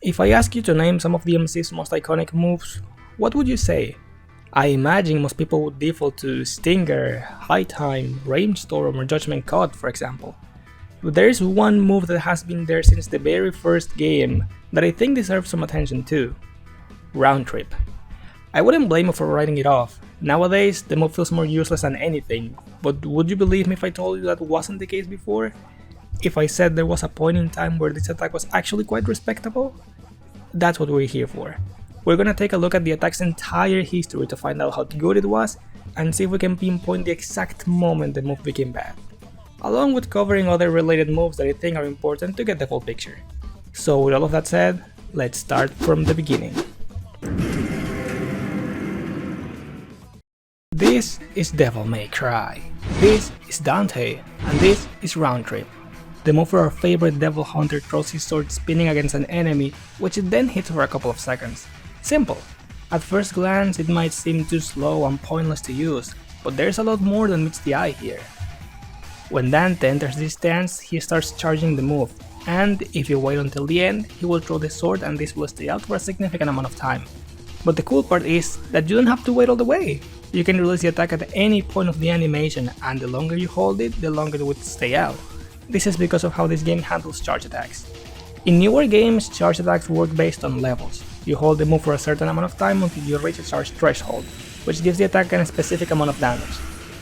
If I ask you to name some of DMC's most iconic moves, what would you say? I imagine most people would default to Stinger, High Time, Rainstorm or Judgment Cut, for example. But there is one move that has been there since the very first game that I think deserves some attention too. Round Trip. I wouldn't blame you for writing it off. Nowadays, the move feels more useless than anything, but would you believe me if I told you that wasn't the case before? If I said there was a point in time where this attack was actually quite respectable? That's what we're here for. We're gonna take a look at the attack's entire history to find out how good it was and see if we can pinpoint the exact moment the move became bad, along with covering other related moves that I think are important to get the full picture. So with all of that said, let's start from the beginning. This is Devil May Cry, this is Dante, and this is Round Trip. The move where our favorite Devil Hunter throws his sword spinning against an enemy, which it then hits for a couple of seconds. Simple. At first glance it might seem too slow and pointless to use, but there's a lot more than meets the eye here. When Dante enters this stance, he starts charging the move, and if you wait until the end, he will throw the sword and this will stay out for a significant amount of time. But the cool part is that you don't have to wait all the way. You can release the attack at any point of the animation, and the longer you hold it, the longer it would stay out. This is because of how this game handles charge attacks. In newer games, charge attacks work based on levels. You hold the move for a certain amount of time until you reach a charge threshold, which gives the attack a specific amount of damage.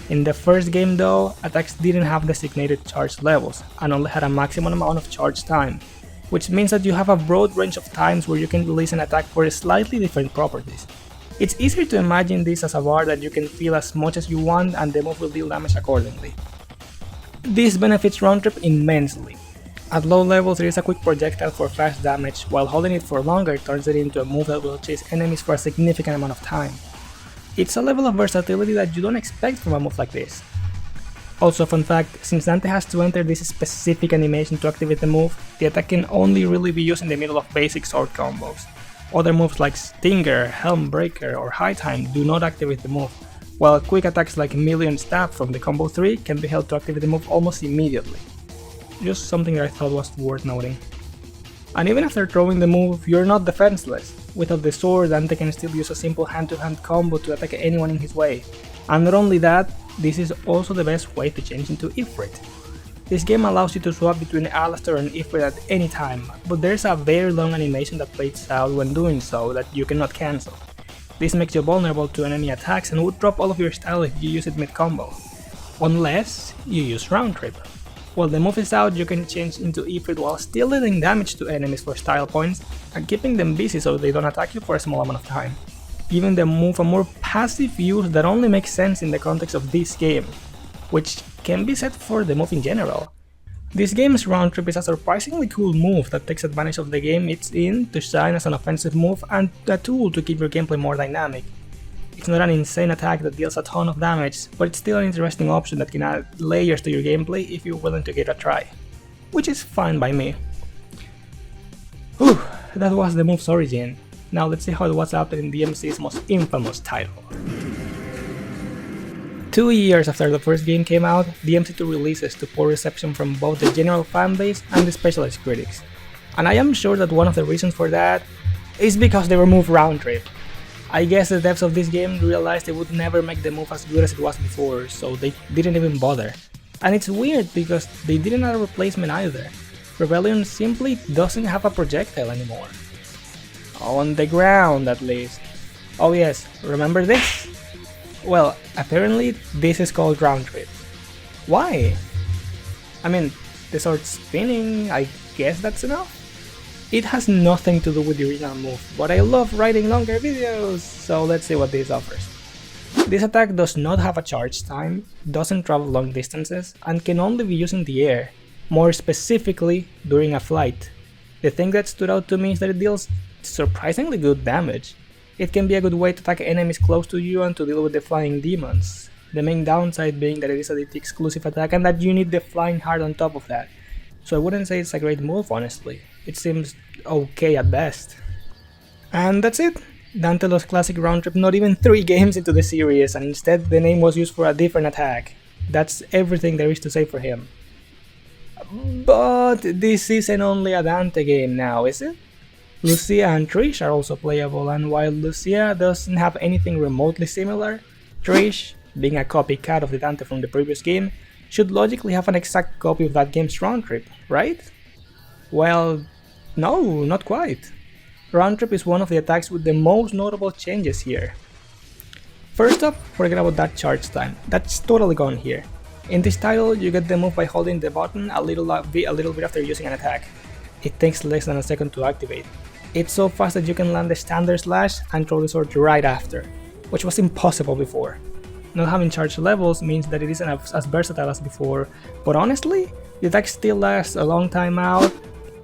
In the first game though, attacks didn't have designated charge levels, and only had a maximum amount of charge time, which means that you have a broad range of times where you can release an attack for slightly different properties. It's easier to imagine this as a bar that you can fill as much as you want and the move will deal damage accordingly. This benefits Round Trip immensely. At low levels there is a quick projectile for fast damage, while holding it for longer turns it into a move that will chase enemies for a significant amount of time. It's a level of versatility that you don't expect from a move like this. Also, fun fact, since Dante has to enter this specific animation to activate the move, the attack can only really be used in the middle of basic sword combos. Other moves like Stinger, Helm Breaker or High Time do not activate the move, while quick attacks like Melee and Stab from the combo 3 can be held to activate the move almost immediately. Just something that I thought was worth noting. And even after throwing the move, you're not defenseless. Without the sword, Dante can still use a simple hand-to-hand combo to attack anyone in his way. And not only that, this is also the best way to change into Ifrit. This game allows you to swap between Alastair and Ifrit at any time, but there's a very long animation that plays out when doing so that you cannot cancel. This makes you vulnerable to enemy attacks and would drop all of your style if you use it mid-combo. Unless you use Round Trip. While the move is out, you can change into Ifrit while still dealing damage to enemies for style points and keeping them busy so they don't attack you for a small amount of time, giving the move a more passive use that only makes sense in the context of this game, which can be said for the move in general. This game's Round Trip is a surprisingly cool move that takes advantage of the game it's in to shine as an offensive move and a tool to keep your gameplay more dynamic. It's not an insane attack that deals a ton of damage, but it's still an interesting option that can add layers to your gameplay if you're willing to give it a try. Which is fine by me. Whew, that was the move's origin. Now let's see how it was after in DMC's most infamous title. 2 years after the first game came out, DMC2 releases to poor reception from both the general fanbase and the specialist critics. And I am sure that one of the reasons for that is because they removed Round Trip. I guess the devs of this game realized they would never make the move as good as it was before, so they didn't even bother. And it's weird because they didn't have a replacement either. Rebellion simply doesn't have a projectile anymore. On the ground at least. Oh yes, remember this? Well, apparently this is called Round Trip. Why? I mean, the sword spinning, I guess that's enough? It has nothing to do with the original move, but I love writing longer videos, so let's see what this offers. This attack does not have a charge time, doesn't travel long distances, and can only be used in the air, more specifically during a flight. The thing that stood out to me is that it deals surprisingly good damage. It can be a good way to attack enemies close to you and to deal with the flying demons. The main downside being that it is a DT exclusive attack and that you need the flying hard on top of that. So I wouldn't say it's a great move honestly, it seems okay at best. And that's it! Dante lost classic Round Trip not even 3 games into the series, and instead the name was used for a different attack. That's everything there is to say for him. But this isn't only a Dante game now, is it? Lucia and Trish are also playable, and while Lucia doesn't have anything remotely similar, Trish, being a copycat of the Dante from the previous game, should logically have an exact copy of that game's round trip, right? Well, no, not quite. Round trip is one of the attacks with the most notable changes here. First up, forget about that charge time, that's totally gone here. In this title, you get the move by holding the button a little bit after using an attack. It takes less than a second to activate. It's so fast that you can land the standard slash and throw the sword right after, which was impossible before. Not having charge levels means that it isn't as versatile as before, but honestly, the attack still lasts a long time out,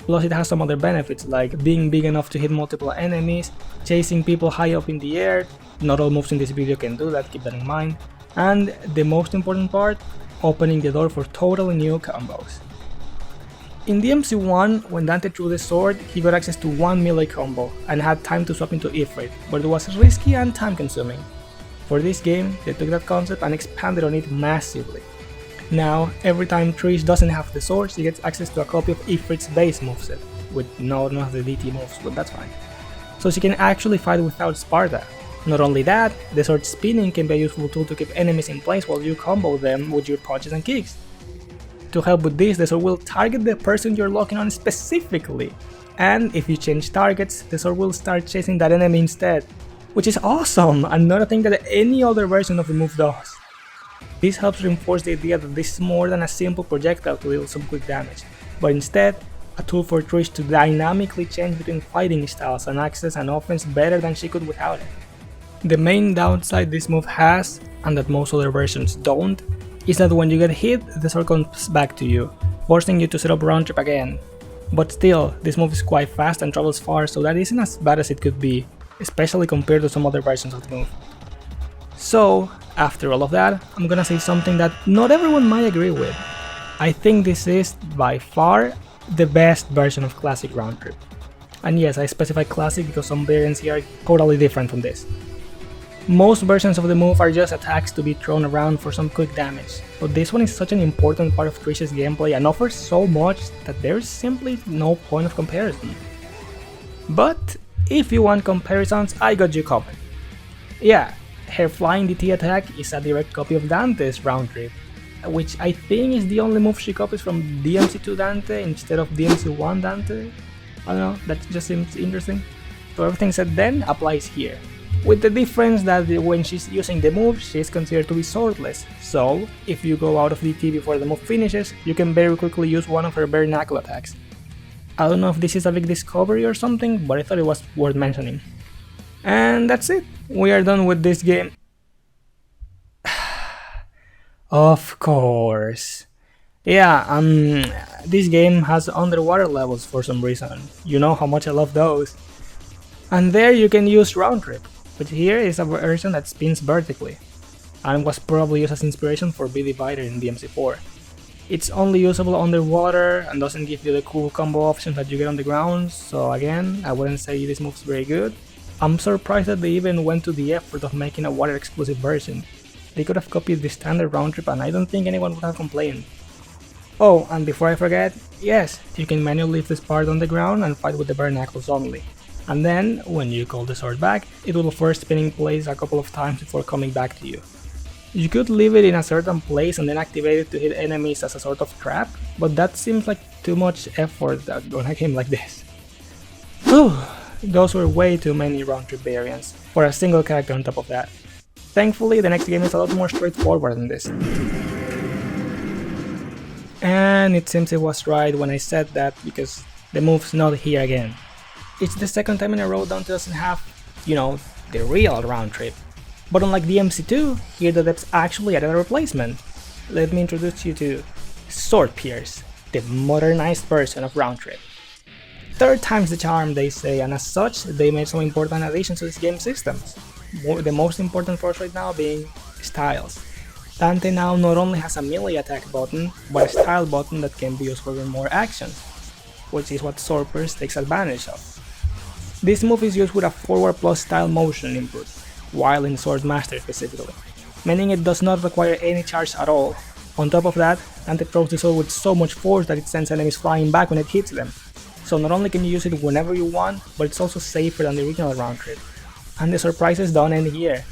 plus it has some other benefits like being big enough to hit multiple enemies, chasing people high up in the air, not all moves in this video can do that, keep that in mind, and the most important part, opening the door for totally new combos. In dmc1, when Dante threw the sword, he got access to one melee combo and had time to swap into Ifrit, but it was risky and time consuming. For this game, they took that concept and expanded on it massively. Now, every time Trish doesn't have the sword, she gets access to a copy of Ifrit's base moveset, with none of the DT moves, but that's fine. So she can actually fight without Sparta. Not only that, the sword spinning can be a useful tool to keep enemies in place while you combo them with your punches and kicks. To help with this, the sword will target the person you're locking on specifically, and if you change targets, the sword will start chasing that enemy instead, which is awesome and not a thing that any other version of the move does. This helps reinforce the idea that this is more than a simple projectile to deal some quick damage, but instead, a tool for Trish to dynamically change between fighting styles and access an offense better than she could without it. The main downside this move has, and that most other versions don't, is that when you get hit, the sword comes back to you, forcing you to set up round trip again. But still, this move is quite fast and travels far, so that isn't as bad as it could be, especially compared to some other versions of the move. So, after all of that, I'm gonna say something that not everyone might agree with. I think this is, by far, the best version of classic round trip. And yes, I specify classic because some variants here are totally different from this. Most versions of the move are just attacks to be thrown around for some quick damage, but this one is such an important part of Trish's gameplay and offers so much that there's simply no point of comparison. But if you want comparisons, I got you covered. Yeah, her flying DT attack is a direct copy of Dante's round trip, which I think is the only move she copies from dmc2 Dante instead of dmc1 Dante. I don't know, that just seems interesting. So everything said then applies here, with the difference that when she's using the move, she is considered to be swordless, so if you go out of DT before the move finishes, you can very quickly use one of her bare knuckle attacks. I don't know if this is a big discovery or something, but I thought it was worth mentioning. And that's it, we are done with this game. Of course. Yeah, this game has underwater levels for some reason, you know how much I love those. And there you can use round trip, but here is a version that spins vertically, and was probably used as inspiration for B Divider in dmc4. It's only usable underwater and doesn't give you the cool combo options that you get on the ground, so again, I wouldn't say this move's very good. I'm surprised that they even went to the effort of making a water exclusive version. They could have copied the standard round trip and I don't think anyone would have complained. Oh, and before I forget, yes, you can manually leave this part on the ground and fight with the bare knuckles only. And then, when you call the sword back, it will first spin in place a couple of times before coming back to you. You could leave it in a certain place and then activate it to hit enemies as a sort of trap, but that seems like too much effort on a game like this. Whew, those were way too many round trip variants, for a single character on top of that. Thankfully, the next game is a lot more straightforward than this. And it seems it was right when I said that, because the move's not here again. It's the second time in a row Dante doesn't have, you know, the real round trip. But unlike dmc2, here the depth's actually added a replacement. Let me introduce you to Sword Pierce, the modernized version of round trip. Third time's the charm, they say, and as such, they made some important additions to this game's systems. The most important for us right now being styles. Dante now not only has a melee attack button, but a style button that can be used for more actions, which is what Sword Pierce takes advantage of. This move is used with a forward plus style motion input, while in Sword Master specifically, meaning it does not require any charge at all. On top of that, Dante throws the sword with so much force that it sends enemies flying back when it hits them. so not only can you use it whenever you want, but it's also safer than the original round trip. And the surprises don't end here.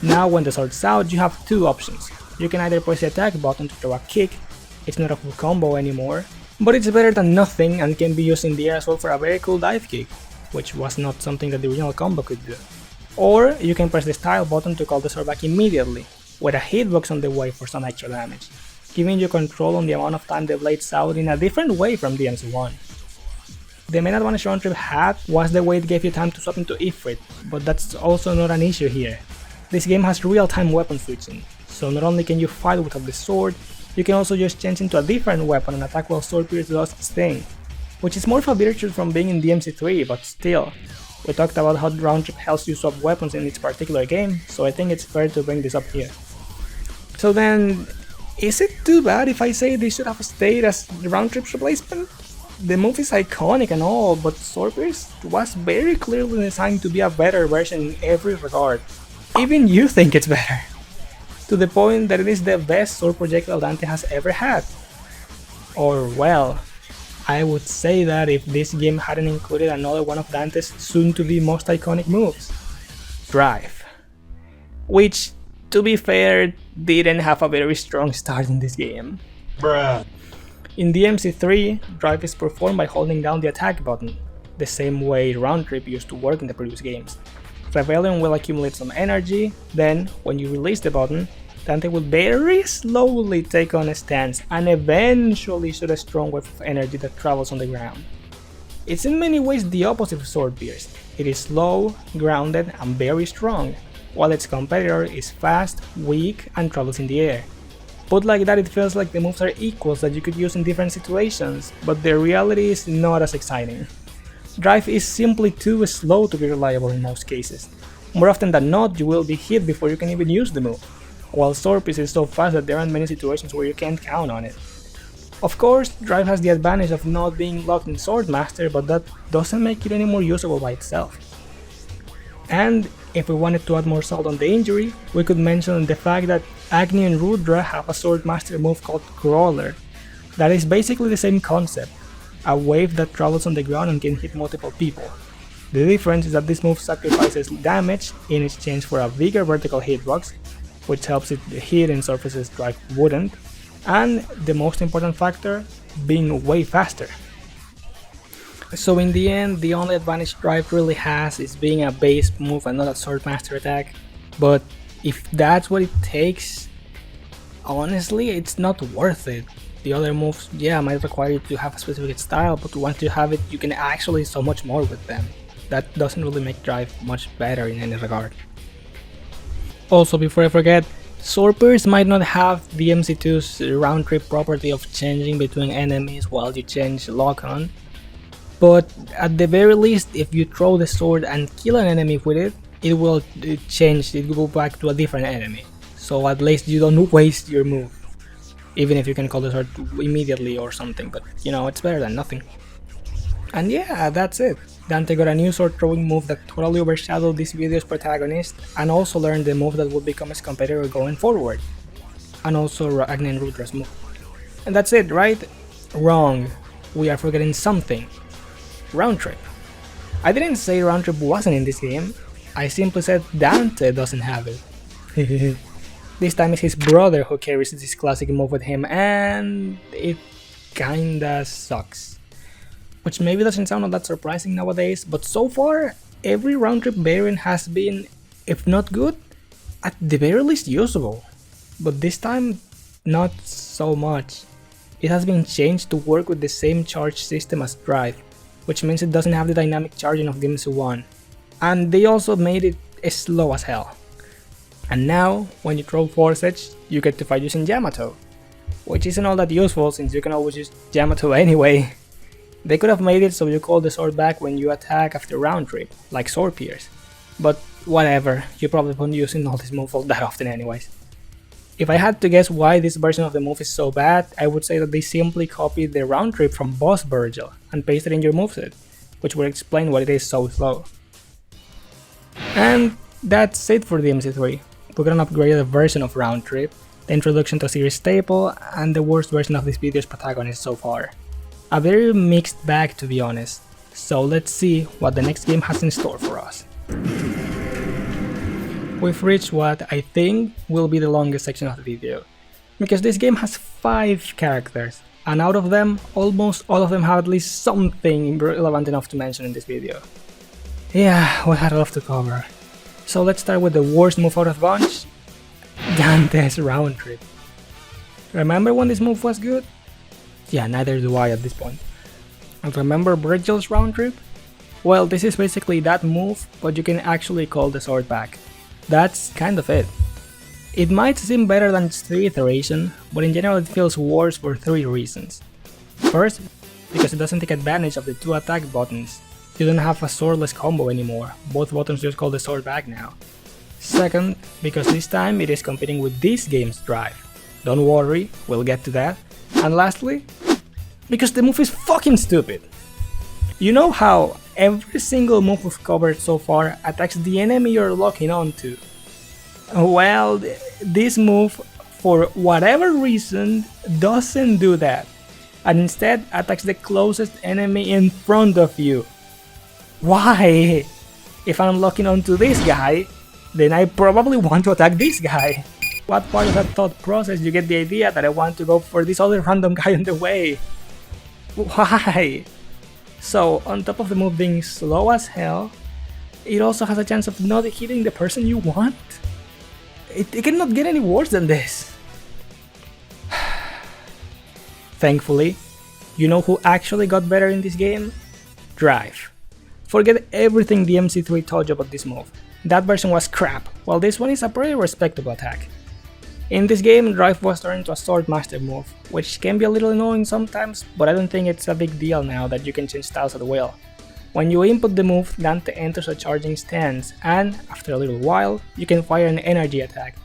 Now when the sword's out, you have two options. You can either press the attack button to throw a kick, it's not a full combo anymore, but it's better than nothing and can be used in the air as well for a very cool dive kick, which was not something that the original combo could do. Or you can press the style button to call the sword back immediately, with a hitbox on the way for some extra damage, giving you control on the amount of time the blade's out in a different way from dmc1. The main advantage round trip had was the way it gave you time to swap into Ifrit, but that's also not an issue here. This game has real-time weapon switching, so not only can you fight without the sword, you can also just change into a different weapon and attack while sword pierce does its thing, which is more of a virtue from being in dmc3, but still. We talked about how round trip helps you swap weapons in each particular game, so I think it's fair to bring this up here. So then, is it too bad if I say they should have stayed as the round trip's replacement? The move is iconic and all, but sword pierce was very clearly designed to be a better version in every regard. Even you think it's better. To the point that it is the best sword projectile Dante has ever had. Or well, I would say that if this game hadn't included another one of Dante's soon-to-be most iconic moves, Drive. Which, to be fair, didn't have a very strong start in this game. Bruh. In dmc3, Drive is performed by holding down the attack button, the same way round trip used to work in the previous games. Rebellion will accumulate some energy, then, when you release the button, Dante will very slowly take on a stance and eventually shoot a strong wave of energy that travels on the ground. It's in many ways the opposite of Sword Pierce. It is slow, grounded, and very strong, while its competitor is fast, weak, and travels in the air. Put like that, it feels like the moves are equals that you could use in different situations, but the reality is not as exciting. Drive is simply too slow to be reliable in most cases. More often than not, you will be hit before you can even use the move, while Sword Pierce is so fast that there aren't many situations where you can't count on it. Of course, Drive has the advantage of not being locked in Swordmaster, but that doesn't make it any more usable by itself. And if we wanted to add more salt on the injury, we could mention the fact that Agni and Rudra have a Swordmaster move called Crawler. That is basically the same concept, a wave that travels on the ground and can hit multiple people. The difference is that this move sacrifices damage in exchange for a bigger vertical hitbox, which helps it hit in surfaces Drive wouldn't, and the most important factor, being way faster. So in the end, the only advantage Drive really has is being a base move and not a Swordmaster attack, but if that's what it takes, honestly it's not worth it. The other moves, yeah, might require you to have a specific style, but once you have it, you can actually do so much more with them. That doesn't really make Drive much better in any regard. Also, before I forget, Sword Pierce might not have dmc2's round trip property of changing between enemies while you change lock-on, but at the very least, if you throw the sword and kill an enemy with it, it will change, it will go back to a different enemy. So at least you don't waste your move. Even if you can call the sword immediately or something, but you know, it's better than nothing. And yeah, that's it. Dante got a new sword throwing move that totally overshadowed this video's protagonist, and also learned the move that would become his competitor going forward. And also Agni and Rudra's move. And that's it, right? Wrong. We are forgetting something. Round trip. I didn't say round trip wasn't in this game, I simply said Dante doesn't have it. This time it's his brother who carries this classic move with him, and it kinda sucks. Which maybe doesn't sound all that surprising nowadays, but so far, every round trip variant has been, if not good, at the very least usable. But this time, not so much. It has been changed to work with the same charge system as Drive, which means it doesn't have the dynamic charging of dmc1. And they also made it slow as hell. And now, when you throw Force Edge, you get to fight using Yamato, which isn't all that useful since you can always use Yamato anyway. They could have made it so you call the sword back when you attack after round trip, like Sword Pierce, but whatever, you probably won't be using all these moves all that often anyways. If I had to guess why this version of the move is so bad, I would say that they simply copied the round trip from Boss Virgil and pasted it in your moveset, which would explain why it is so slow. And that's it for dmc3. We got an upgraded version of round trip, the introduction to a series staple, and the worst version of this video's protagonist so far. A very mixed bag, to be honest. So let's see what the next game has in store for us. We've reached what I think will be the longest section of the video, because this game has 5 characters, and out of them, almost all of them have at least something relevant enough to mention in this video. Yeah, we had a lot to cover. So let's start with the worst move out of the bunch, Dante's round trip. Remember when this move was good? Yeah, neither do I at this point. And remember Virgil's round trip? Well, this is basically that move, but you can actually call the sword back. That's kind of it. It might seem better than its 3 iteration, but in general it feels worse for 3 reasons. First, because it doesn't take advantage of the 2 attack buttons. You don't have a swordless combo anymore, both buttons just call the sword back now. Second, because this time it is competing with this game's drive. Don't worry, we'll get to that. And lastly, because the move is fucking stupid. You know how every single move we've covered so far attacks the enemy you're locking onto? Well, this move, for whatever reason, doesn't do that, and instead attacks the closest enemy in front of you. Why? If I'm locking onto this guy, then I probably want to attack this guy. What part of that thought process you get the idea that I want to go for this other random guy in the way? Why? So, on top of the move being slow as hell, it also has a chance of not hitting the person you want? It cannot get any worse than this. Thankfully, you know who actually got better in this game? Drive. Forget everything dmc3 told you about this move. That version was crap, while this one is a pretty respectable attack. In this game, Drive was turned into a sword master move, which can be a little annoying sometimes, but I don't think it's a big deal now that you can change styles at will. When you input the move, Dante enters a charging stance, and after a little while, you can fire an energy attack.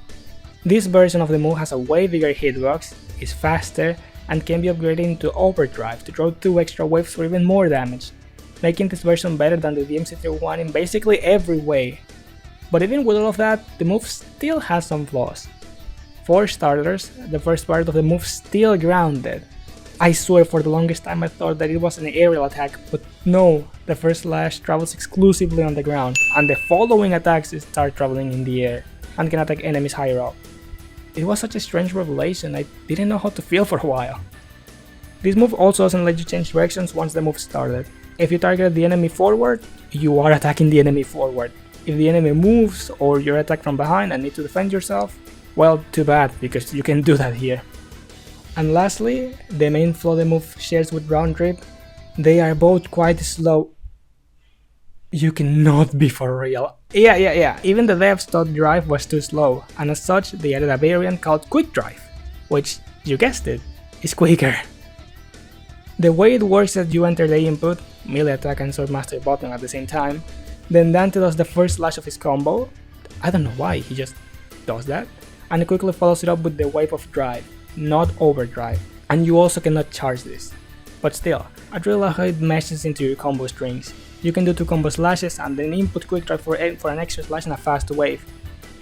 This version of the move has a way bigger hitbox, is faster, and can be upgraded into overdrive to throw 2 extra waves for even more damage, making this version better than the dmc1 in basically every way. But even with all of that, the move still has some flaws. For starters, the first part of the move still grounded. I swear for the longest time I thought that it was an aerial attack, but no, the first slash travels exclusively on the ground, and the following attacks start traveling in the air, and can attack enemies higher up. It was such a strange revelation, I didn't know how to feel for a while. This move also doesn't let you change directions once the move started. If you target the enemy forward, you are attacking the enemy forward. If the enemy moves, or you're attacked from behind and need to defend yourself, well, too bad, because you can do that here. And lastly, the main flaw the move shares with round trip, they are both quite slow. You cannot be for real. Yeah, even the devs thought Drive was too slow, and as such they added a variant called Quick Drive, which, you guessed it, is quicker. The way it works is that you enter the input, melee attack and swordmaster button at the same time, then Dante does the first slash of his combo, I don't know why, he just does that, and he quickly follows it up with the wave of drive, not overdrive, and you also cannot charge this. But still, I really like how it meshes into your combo strings. You can do 2 combo slashes and then input quick drive for an extra slash and a fast wave.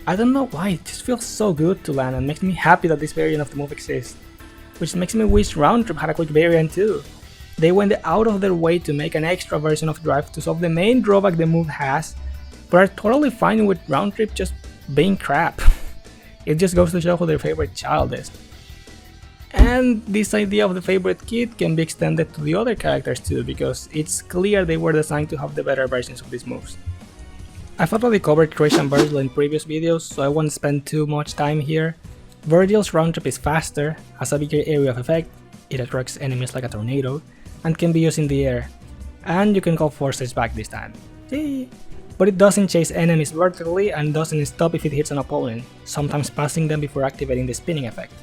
I don't know why, it just feels so good to land and makes me happy that this variant of the move exists. Which makes me wish Round Trip had a quick variant too. They went out of their way to make an extra version of drive to solve the main drawback the move has, but are totally fine with Round Trip just being crap. It just goes to show who their favorite child is. And this idea of the favorite kid can be extended to the other characters too, because it's clear they were designed to have the better versions of these moves. I've already covered Trish and Virgil in previous videos, so I won't spend too much time here. Virgil's round trip is faster, has a bigger area of effect, it attracts enemies like a tornado, and can be used in the air. And you can call forces back this time. Yay! But it doesn't chase enemies vertically and doesn't stop if it hits an opponent, sometimes passing them before activating the spinning effect.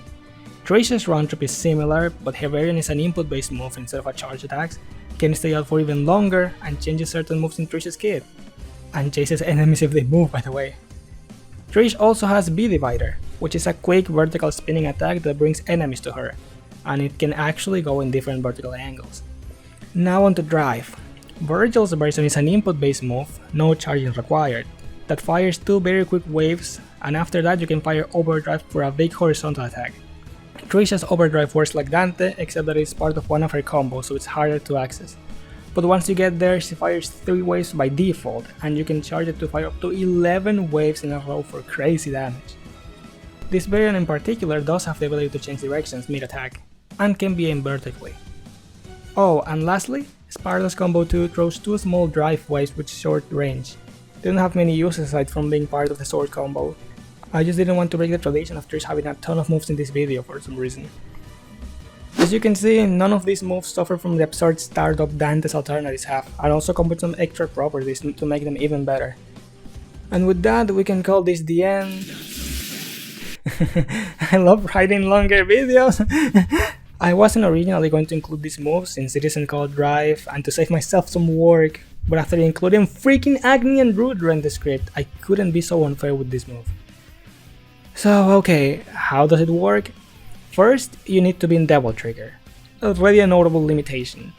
Trish's round trip is similar, but her variant is an input based move instead of a charge attacks, can stay out for even longer, and changes certain moves in Trish's kit. And chases enemies if they move, by the way. Trish also has B-Divider, which is a quick vertical spinning attack that brings enemies to her, and it can actually go in different vertical angles. Now on to Drive. Virgil's version is an input based move, no charging required, that fires 2 very quick waves, and after that you can fire overdrive for a big horizontal attack. Tricia's overdrive works like Dante, except that it's part of one of her combos, so it's harder to access. But once you get there, she fires 3 waves by default, and you can charge it to fire up to 11 waves in a row for crazy damage. This variant in particular does have the ability to change directions mid-attack, and can be aimed vertically. Oh, and lastly, Spiral's combo 2 throws 2 small drive waves with short range. They don't have many uses aside from being part of the sword combo. I just didn't want to break the tradition of Trish having a ton of moves in this video for some reason. As you can see, none of these moves suffer from the absurd startup Dante's alternatives have, and also come with some extra properties to make them even better. And with that, we can call this the end. I love writing longer videos. I wasn't originally going to include these moves since it isn't called Drive and to save myself some work, but after including freaking Agni and Rudra in the script, I couldn't be so unfair with this move. So okay, how does it work? First, you need to be in Devil Trigger, already a notable limitation.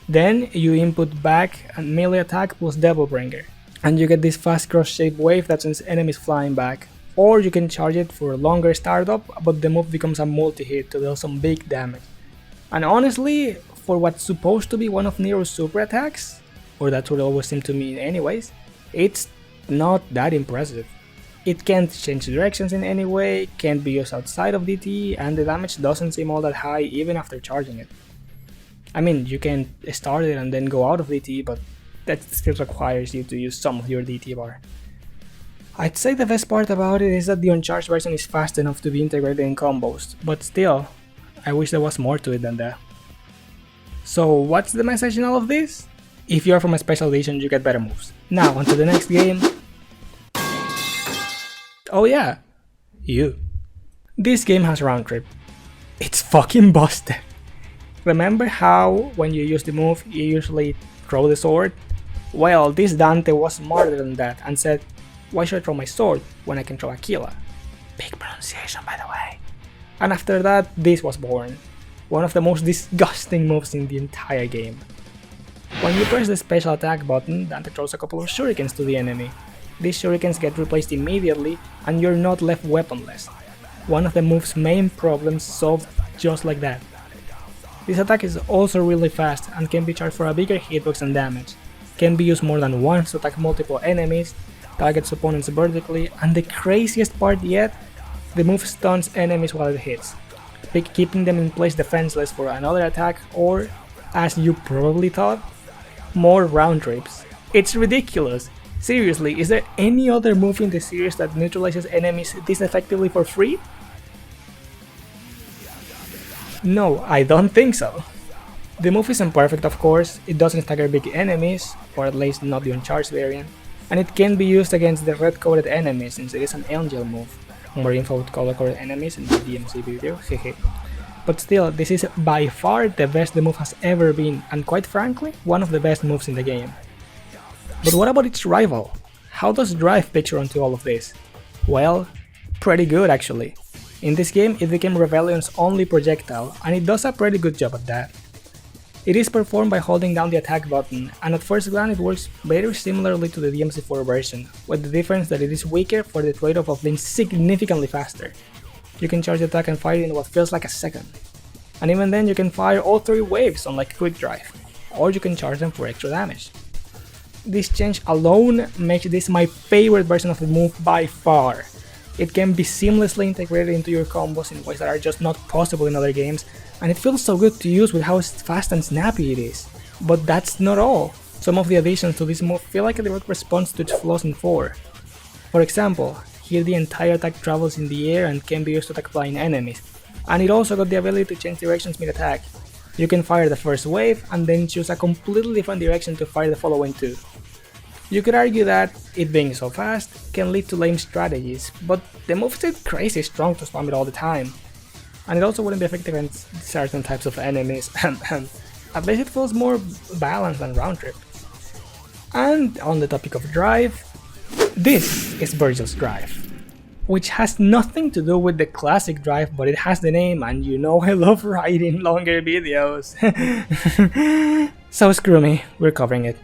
Then you input back and melee attack plus Devil Bringer, and you get this fast cross-shaped wave that sends enemies flying back. Or you can charge it for a longer startup, but the move becomes a multi-hit to deal some big damage. And honestly, for what's supposed to be one of Nero's super attacks, or that's what it always seemed to me anyways, it's not that impressive. It can't change directions in any way, can't be used outside of DT, and the damage doesn't seem all that high even after charging it. I mean, you can start it and then go out of DT, but that still requires you to use some of your DT bar. I'd say the best part about it is that the uncharged version is fast enough to be integrated in combos, but still, I wish there was more to it than that. So what's the message in all of this? If you're from a special edition, you get better moves. Now onto the next game. Oh yeah, you. This game has round trip. It's fucking busted. Remember how when you use the move, you usually throw the sword? Well, this Dante was smarter than that and said, why should I throw my sword when I can throw Aquila? Big pronunciation, by the way. And after that, this was born. One of the most disgusting moves in the entire game. When you press the special attack button, Dante throws a couple of shurikens to the enemy. These shurikens get replaced immediately, and you're not left weaponless. One of the move's main problems solved just like that. This attack is also really fast and can be charged for a bigger hitbox and damage. Can be used more than once to attack multiple enemies, targets opponents vertically, and the craziest part yet, the move stuns enemies while it hits, keeping them in place defenseless for another attack or, as you probably thought, more round trips. It's ridiculous. Seriously, is there any other move in the series that neutralizes enemies this effectively for free? No, I don't think so. The move isn't perfect, of course, it doesn't stagger big enemies, or at least not the uncharged variant, and it can be used against the red-coded enemies since it is an Angel move. More info with color-coded enemies in the DMC video, hehe. But still, this is by far the best the move has ever been, and quite frankly, one of the best moves in the game. But what about its rival? How does Drive picture onto all of this? Well, pretty good actually. In this game, it became Rebellion's only projectile, and it does a pretty good job at that. It is performed by holding down the attack button, and at first glance it works very similarly to the dmc4 version, with the difference that it is weaker for the trade-off of being significantly faster. You can charge the attack and fire in what feels like a second. And even then you can fire all 3 waves unlike Quick Drive, or you can charge them for extra damage. This change alone makes this my favorite version of the move by far. It can be seamlessly integrated into your combos in ways that are just not possible in other games, and it feels so good to use with how fast and snappy it is. But that's not all. Some of the additions to this move feel like a direct response to its flaws in 4. For example, here the entire attack travels in the air and can be used to attack flying enemies, and it also got the ability to change directions mid-attack. You can fire the first wave and then choose a completely different direction to fire the following 2. You could argue that, it being so fast, can lead to lame strategies, but the move is still crazy strong to spam it all the time. And it also wouldn't be effective against certain types of enemies, at least it feels more balanced than round trip. And on the topic of Drive, this is Virgil's Drive, which has nothing to do with the classic Drive, but it has the name, and you know I love writing longer videos. So screw me, we're covering it.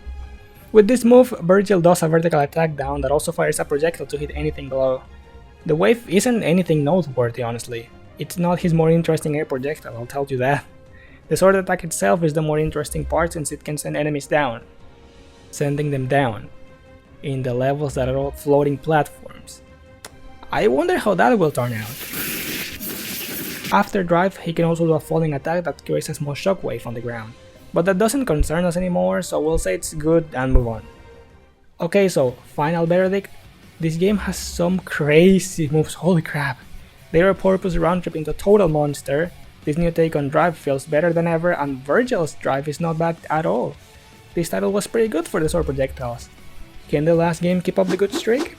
With this move, Virgil does a vertical attack down that also fires a projectile to hit anything below. The wave isn't anything noteworthy honestly. It's not his more interesting air projectile, I'll tell you that. The sword attack itself is the more interesting part since it can send enemies down, sending them down in the levels that are all floating platforms. I wonder how that will turn out. After drive, he can also do a falling attack that creates a small shockwave on the ground, but that doesn't concern us anymore, so we'll say it's good and move on. Okay, so final verdict, this game has some crazy moves, holy crap. They repurpose round trip into a total monster, this new take on drive feels better than ever, and Virgil's drive is not bad at all. This title was pretty good for the sword projectiles. Can the last game keep up the good streak?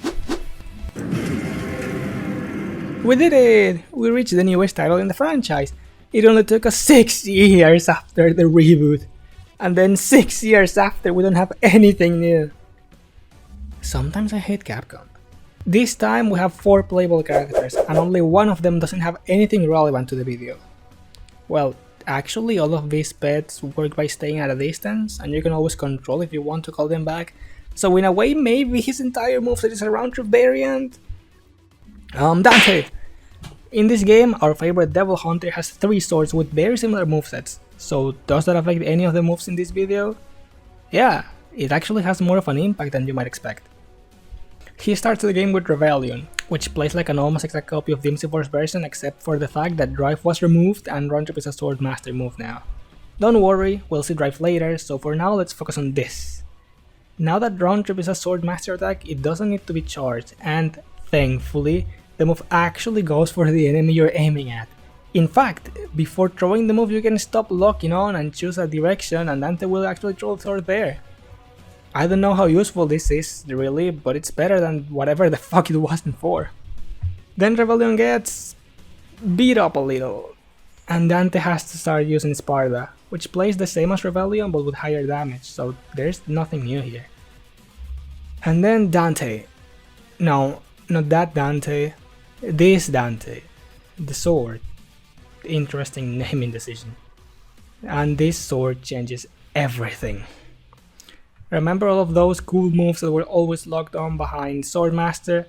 We did it! We reached the newest title in the franchise. It only took us 6 years after the reboot. And then 6 years after we don't have anything new. Sometimes I hate Capcom. This time we have 4 playable characters and only one of them doesn't have anything relevant to the video. Well, actually all of these pets work by staying at a distance and you can always control if you want to call them back. So in a way maybe his entire moveset is a round trip variant? Dante! In this game, our favorite Devil Hunter has 3 swords with very similar movesets, so does that affect any of the moves in this video? Yeah, it actually has more of an impact than you might expect. He starts the game with Rebellion, which plays like an almost exact copy of dmc4's version except for the fact that Drive was removed and round trip is a sword master move now. Don't worry, we'll see Drive later, so for now let's focus on this. Now that round trip is a sword master attack, it doesn't need to be charged, and thankfully, the move actually goes for the enemy you're aiming at. In fact, before throwing the move you can stop locking on and choose a direction and Dante will actually throw the sword there. I don't know how useful this is really, but it's better than whatever the fuck it was before. Then Rebellion gets beat up a little, and Dante has to start using Sparda, which plays the same as Rebellion but with higher damage, so there's nothing new here. And then Dante. No, not that Dante. This Dante. The sword. Interesting naming decision. And this sword changes everything. Remember all of those cool moves that were always locked on behind Swordmaster?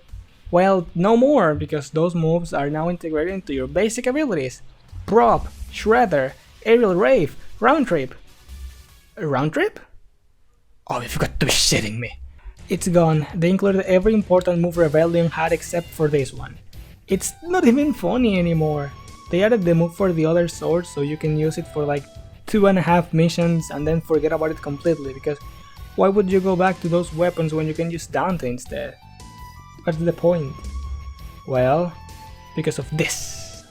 Well, no more, because those moves are now integrated into your basic abilities. Prop, Shredder, Aerial Rave, Round Trip. Round Trip? Oh, you've got to be shitting me. It's gone. They included every important move Rebellion had except for this one. It's not even funny anymore. They added the move for the other sword so you can use it for like 2.5 missions and then forget about it completely, because why would you go back to those weapons when you can use Dante instead? What's the point? Well, because of this.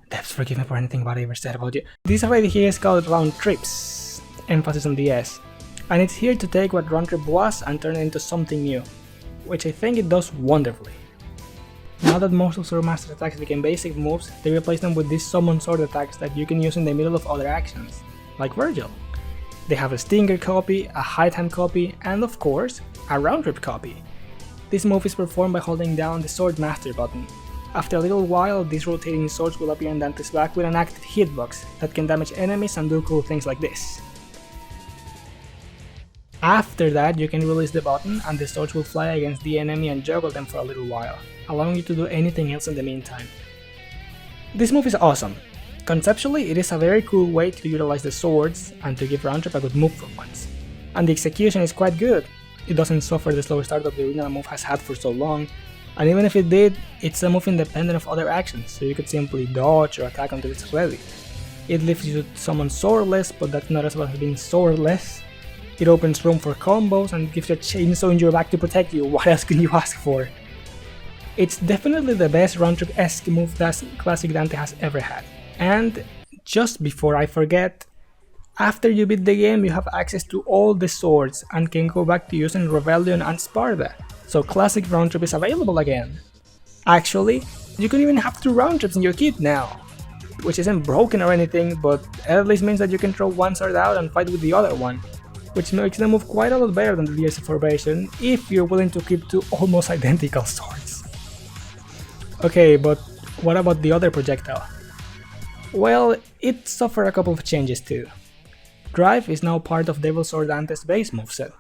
Devs, forgive me for anything bad I ever said about you. This right here is called Round Trips, emphasis on the S, and it's here to take what Round Trip was and turn it into something new, which I think it does wonderfully. Now that most of Swordmaster attacks became basic moves, they replaced them with these summon sword attacks that you can use in the middle of other actions, like Virgil. They have a Stinger copy, a Hide Hand copy, and of course, a Round Trip copy. This move is performed by holding down the Sword Master button. After a little while, these rotating swords will appear in Dante's back with an active hitbox that can damage enemies and do cool things like this. After that, you can release the button and the swords will fly against the enemy and juggle them for a little while, allowing you to do anything else in the meantime. This move is awesome. Conceptually, it is a very cool way to utilize the swords and to give Round Trip a good move for once. And the execution is quite good. It doesn't suffer the slow start that the original move has had for so long, and even if it did, it's a move independent of other actions, so you could simply dodge or attack until it's ready. It leaves you to summon swordless, but that's not as well as being swordless. It opens room for combos and gives you a chainsaw in your back to protect you. What else can you ask for? It's definitely the best Round Trip-esque move that Classic Dante has ever had. And just before I forget, after you beat the game you have access to all the swords and can go back to using Rebellion and Sparda, so Classic Round Trip is available again. Actually, you can even have 2 Round Trips in your kit now, which isn't broken or anything, but at least means that you can throw one sword out and fight with the other one, which makes the move quite a lot better than the dmc4 version if you're willing to keep 2 almost identical swords. Okay, but what about the other projectile? Well, it suffered a couple of changes too. Drive is now part of Devil Sword Dante's base moveset.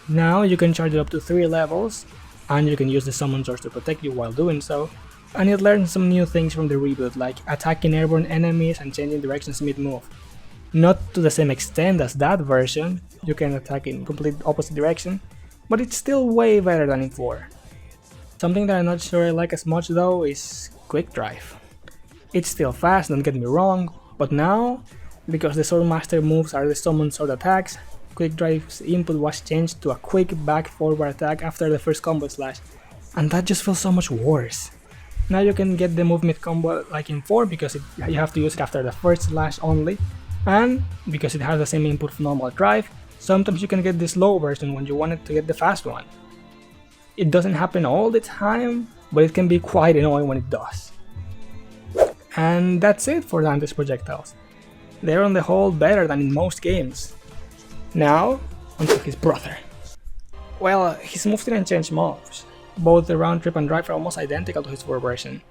Now you can charge it up to 3 levels, and you can use the summon swords to protect you while doing so, And it learned some new things from the reboot, like attacking airborne enemies and changing directions mid-move. Not to the same extent as that version, you can attack in complete opposite direction, but it's still way better than in 4. Something that I'm not sure I like as much though is Quick Drive. It's still fast, don't get me wrong, but now, because the Swordmaster moves are the summon sword attacks, Quick Drive's input was changed to a quick back forward attack after the first combo slash, and that just feels so much worse. Now you can get the move mid combo like in 4 because you have to use it after the first slash only, and because it has the same input for normal drive, sometimes you can get the slow version when you want it to get the fast one. It doesn't happen all the time, but it can be quite annoying when it does. And that's it for Dante's projectiles. They're on the whole better than in most games. Now, onto his brother. Well, his moves didn't change much. Both the round trip and drive are almost identical to his 4 version.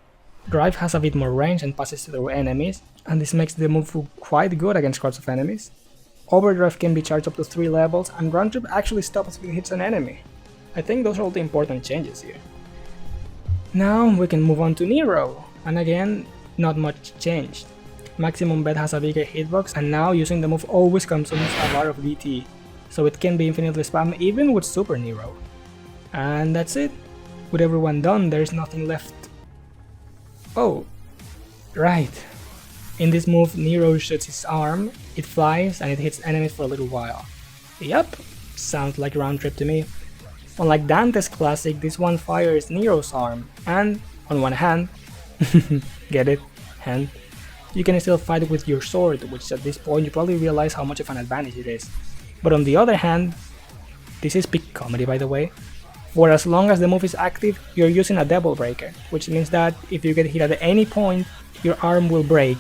Drive has a bit more range and passes through enemies, and this makes the move quite good against crowds of enemies. Overdrive can be charged up to 3 levels, and round trip actually stops if it hits an enemy. I think those are all the important changes here. Now we can move on to Nero, and again, not much changed. Maximum Bed has a bigger hitbox, and now using the move always consumes a lot of DT, so it can be infinitely spammed even with Super Nero. And that's it. With everyone done, there's nothing left. Oh, right. In this move, Nero shoots his arm, it flies, and it hits enemies for a little while. Yep, sounds like round trip to me. Unlike Dante's classic, this one fires Nero's arm, and on one hand, get it? Hand? You can still fight with your sword, which at this point you probably realize how much of an advantage it is. But on the other hand, this is peak comedy by the way, for as long as the move is active, you're using a Devil Breaker, which means that if you get hit at any point, your arm will break.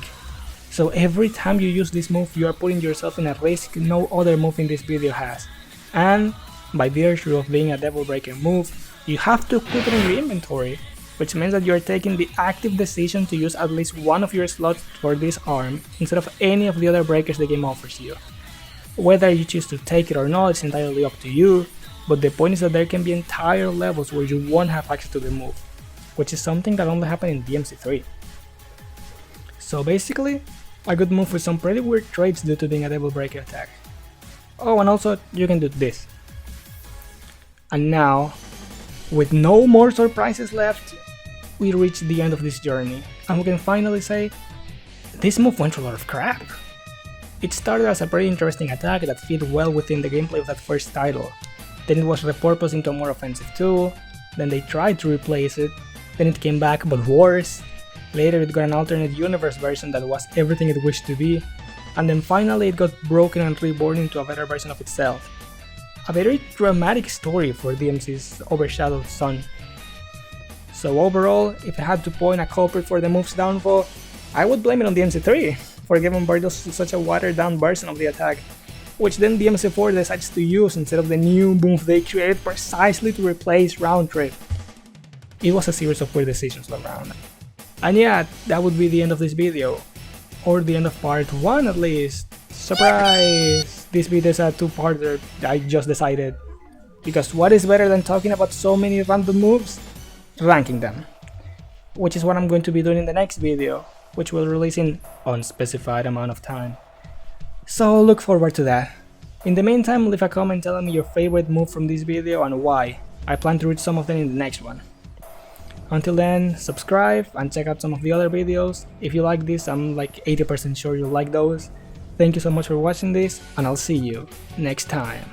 So every time you use this move, you are putting yourself in a risk no other move in this video has. And by virtue of being a Devil Breaker move, you have to put it in your inventory, which means that you're taking the active decision to use at least one of your slots for this arm instead of any of the other breakers the game offers you. Whether you choose to take it or not is entirely up to you, but the point is that there can be entire levels where you won't have access to the move, which is something that only happened in DMC3. So basically, a good move with some pretty weird traits due to being a Devil Breaker attack. Oh, and also, you can do this. And now, with no more surprises left, we reach the end of this journey, and we can finally say, this move went through a lot of crap. It started as a pretty interesting attack that fit well within the gameplay of that first title, then it was repurposed into a more offensive tool, then they tried to replace it, then it came back but worse, later it got an alternate universe version that was everything it wished to be, and then finally it got broken and reborn into a better version of itself. A very dramatic story for DMC's overshadowed son. So overall, if I had to point a culprit for the move's downfall, I would blame it on DMC3 for giving Bardos such a watered down version of the attack, which then dmc4 decides to use instead of the new move they created precisely to replace round trip. It was a series of weird decisions all around. And yeah, that would be the end of this video, or the end of part 1 at least. Surprise! This video is a 2-parter, I just decided. Because what is better than talking about so many random moves? Ranking them. Which is what I'm going to be doing in the next video, which will release in unspecified amount of time. So look forward to that. In the meantime, leave a comment telling me your favorite move from this video and why. I plan to read some of them in the next one. Until then, subscribe and check out some of the other videos. If you like this, I'm like 80% sure you'll like those. Thank you so much for watching this, and I'll see you next time.